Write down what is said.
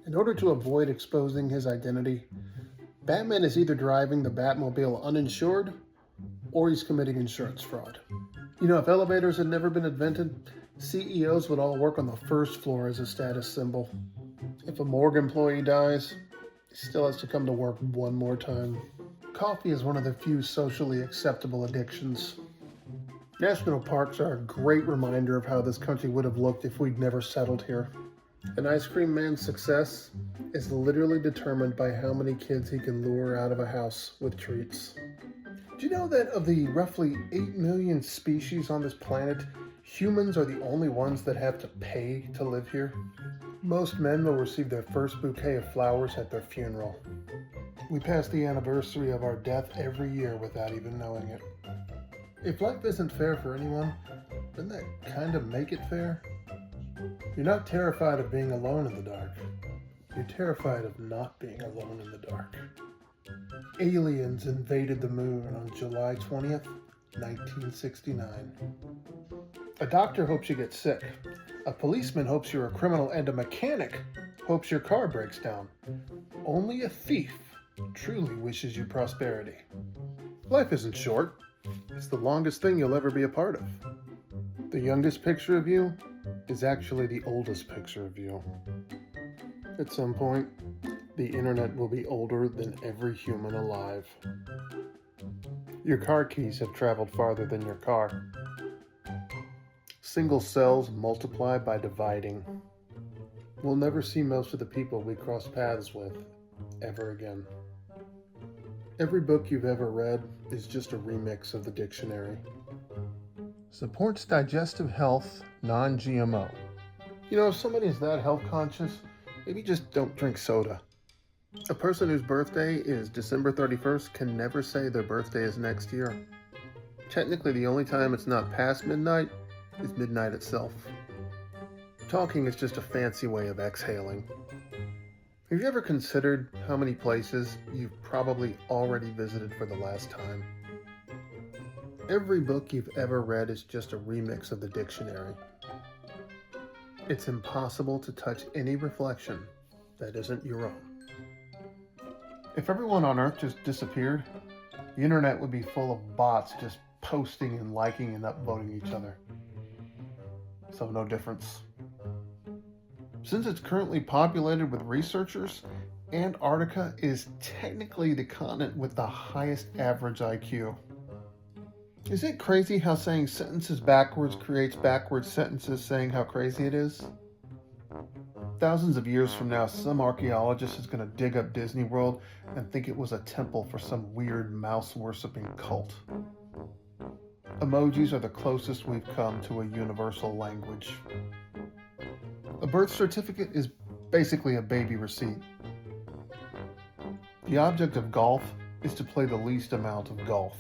In order to avoid exposing his identity, Batman is either driving the Batmobile uninsured or he's committing insurance fraud. You know, if elevators had never been invented, CEOs would all work on the first floor as a status symbol. If a morgue employee dies, he still has to come to work one more time. Coffee is one of the few socially acceptable addictions. National parks are a great reminder of how this country would have looked if we'd never settled here. An ice cream man's success is literally determined by how many kids he can lure out of a house with treats. Do you know that of the roughly 8 million species on this planet, humans are the only ones that have to pay to live here? Most men will receive their first bouquet of flowers at their funeral. We pass the anniversary of our death every year without even knowing it. If life isn't fair for anyone, doesn't that kind of make it fair? You're not terrified of being alone in the dark. You're terrified of not being alone in the dark. Aliens invaded the moon on July 20th, 1969. A doctor hopes you get sick. A policeman hopes you're a criminal, and a mechanic hopes your car breaks down. Only a thief truly wishes you prosperity. Life isn't short. It's the longest thing you'll ever be a part of. The youngest picture of you is actually the oldest picture of you. At some point, the internet will be older than every human alive. Your car keys have traveled farther than your car. Single cells multiply by dividing. We'll never see most of the people we cross paths with ever again. Every book you've ever read is just a remix of the dictionary. Supports digestive health, non-GMO. You know, if somebody is that health conscious, maybe just don't drink soda. A person whose birthday is December 31st can never say their birthday is next year. Technically, the only time it's not past midnight is midnight itself. Talking is just a fancy way of exhaling. Have you ever considered how many places you've probably already visited for the last time? Every book you've ever read is just a remix of the dictionary. It's impossible to touch any reflection that isn't your own. If everyone on Earth just disappeared, the internet would be full of bots just posting and liking and upvoting each other. So no difference. Since it's currently populated with researchers, Antarctica is technically the continent with the highest average IQ. Is it crazy how saying sentences backwards creates backwards sentences saying how crazy it is? Thousands of years from now, some archaeologist is going to dig up Disney World and think it was a temple for some weird mouse-worshipping cult. Emojis are the closest we've come to a universal language. A birth certificate is basically a baby receipt. The object of golf is to play the least amount of golf.